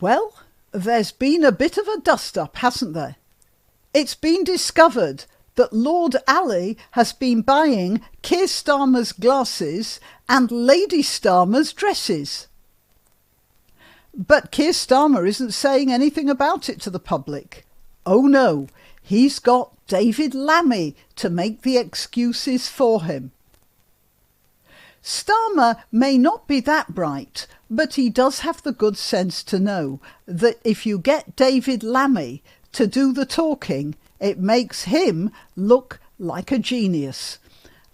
Well, there's been a bit of a dust-up, hasn't there? It's been discovered that Lord Alli has been buying Keir Starmer's glasses and Lady Starmer's dresses. But Keir Starmer isn't saying anything about it to the public. Oh no, he's got David Lammy to make the excuses for him. Starmer may not be that bright, but he does have the good sense to know that if you get David Lammy to do the talking, it makes him look like a genius.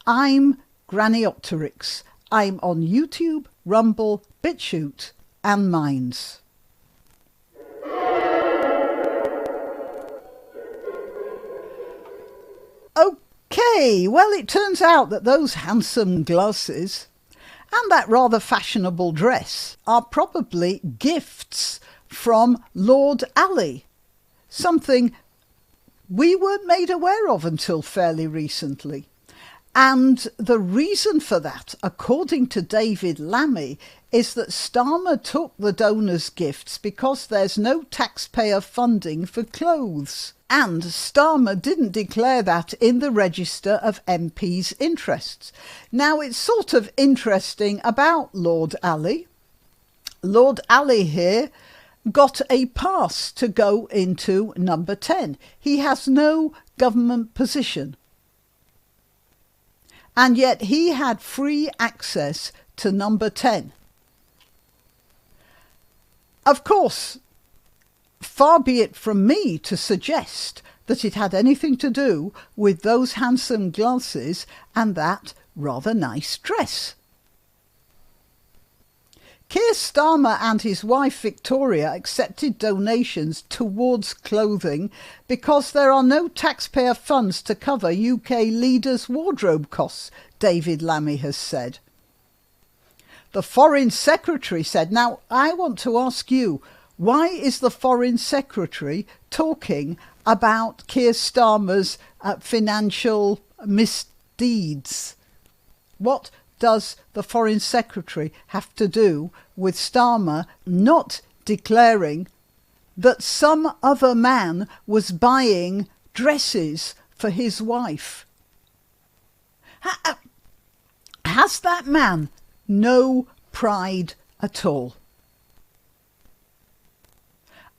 I'm Granniopteryx. I'm on YouTube, Rumble, BitChute and Minds. Okay, well, it turns out that those handsome glasses and that rather fashionable dress are probably gifts from Lord Alli, something we weren't made aware of until fairly recently. And the reason for that, according to David Lammy, is that Starmer took the donors' gifts because there's no taxpayer funding for clothes. And Starmer didn't declare that in the register of MPs' interests. Now, it's sort of interesting about Lord Alli. Lord Alli here got a pass to go into number 10. He has no government position. And yet he had free access to number 10. Of course, far be it from me to suggest that it had anything to do with those handsome glasses and that rather nice dress. Keir Starmer and his wife Victoria accepted donations towards clothing because there are no taxpayer funds to cover UK leaders' wardrobe costs, David Lammy has said. The Foreign Secretary said, now I want to ask you, why is the Foreign Secretary talking about Keir Starmer's financial misdeeds? What does the Foreign Secretary have to do with Starmer not declaring that some other man was buying dresses for his wife? Has that man no pride at all?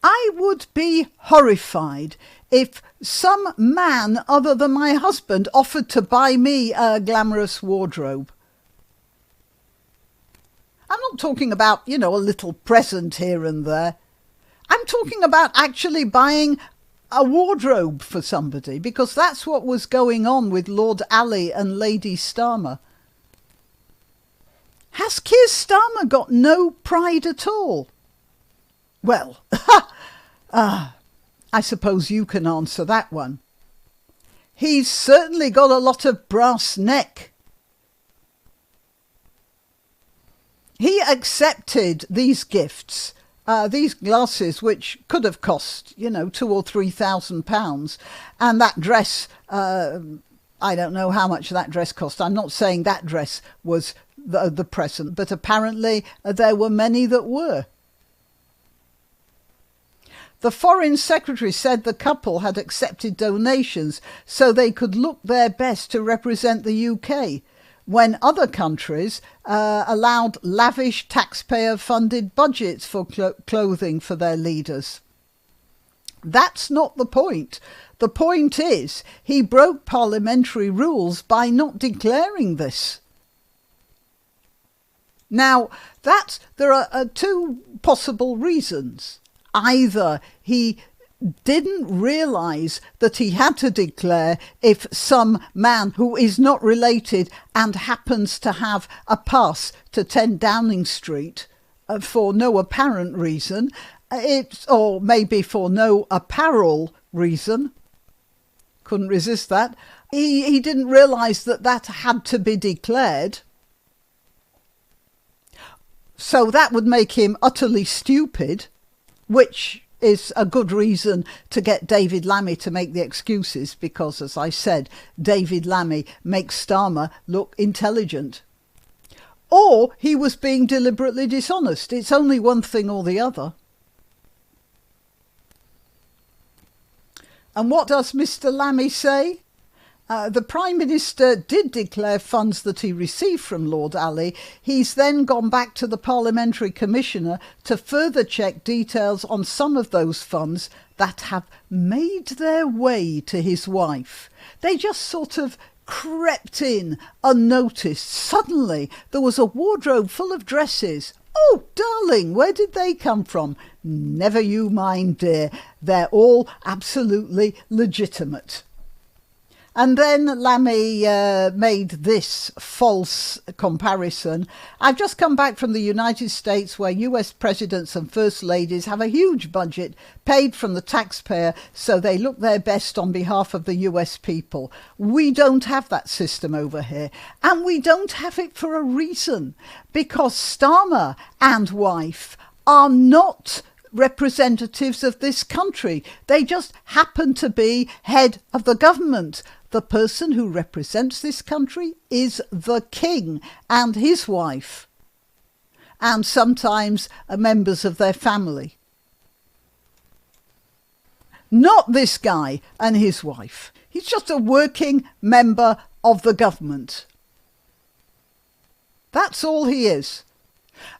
I would be horrified if some man other than my husband offered to buy me a glamorous wardrobe. I'm not talking about, a little present here and there. I'm talking about actually buying a wardrobe for somebody, because that's what was going on with Lord Alli and Lady Starmer. Has Keir Starmer got no pride at all? Well, I suppose you can answer that one. He's certainly got a lot of brass neck. He accepted these gifts, these glasses, which could have cost, £2,000 or £3,000. And that dress, I don't know how much that dress cost. I'm not saying that dress was the present, but apparently there were many that were. The Foreign Secretary said the couple had accepted donations so they could look their best to represent the UK, when other countries allowed lavish taxpayer-funded budgets for clothing for their leaders. That's not the point. The point is he broke parliamentary rules by not declaring this. Now, there are two possible reasons. Either he didn't realise that he had to declare if some man who is not related and happens to have a pass to 10 Downing Street for no apparent reason, or maybe for no apparel reason, couldn't resist that, he didn't realise that had to be declared. So that would make him utterly stupid, which is a good reason to get David Lammy to make the excuses, because, as I said, David Lammy makes Starmer look intelligent. Or he was being deliberately dishonest. It's only one thing or the other. And what does Mr. Lammy say? The Prime Minister did declare funds that he received from Lord Alli. He's then gone back to the Parliamentary Commissioner to further check details on some of those funds that have made their way to his wife. They just sort of crept in unnoticed. Suddenly there was a wardrobe full of dresses. Oh, darling, where did they come from? Never you mind, dear. They're all absolutely legitimate. And then Lammy made this false comparison. I've just come back from the United States, where US presidents and first ladies have a huge budget paid from the taxpayer, so they look their best on behalf of the US people. We don't have that system over here, and we don't have it for a reason, because Starmer and wife are not representatives of this country. They just happen to be head of the government. The person who represents this country is the king and his wife, and sometimes members of their family. Not this guy and his wife. He's just a working member of the government. That's all he is.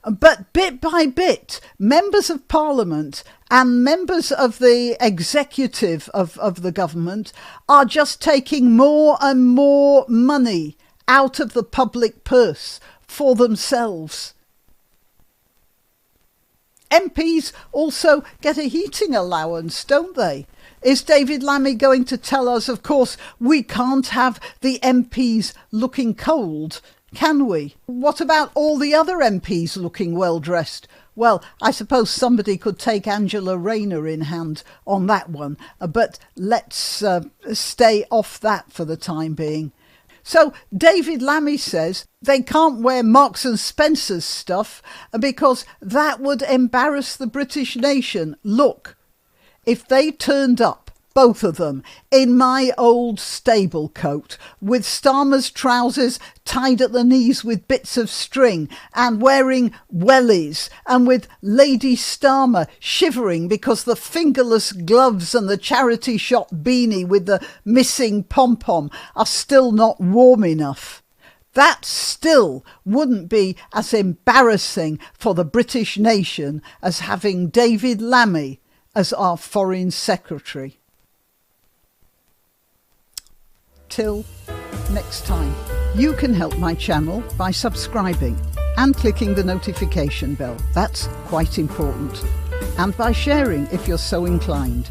But bit by bit, members of Parliament and members of the executive of the government are just taking more and more money out of the public purse for themselves. MPs also get a heating allowance, don't they? Is David Lammy going to tell us, of course, we can't have the MPs looking cold? Can we? What about all the other MPs looking well dressed? Well, I suppose somebody could take Angela Rayner in hand on that one, but let's stay off that for the time being. So David Lammy says they can't wear Marks and Spencer's stuff because that would embarrass the British nation. Look, if they turned up, both of them, in my old stable coat, with Starmer's trousers tied at the knees with bits of string, and wearing wellies, and with Lady Starmer shivering because the fingerless gloves and the charity shop beanie with the missing pom-pom are still not warm enough. That still wouldn't be as embarrassing for the British nation as having David Lammy as our Foreign Secretary. Till next time, you can help my channel by subscribing and clicking the notification bell. That's quite important. And by sharing if you're so inclined.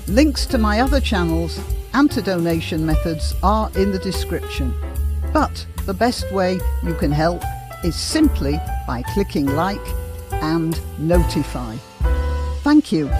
Links to my other channels and to donation methods are in the description. But the best way you can help is simply by clicking like and notify. Thank you.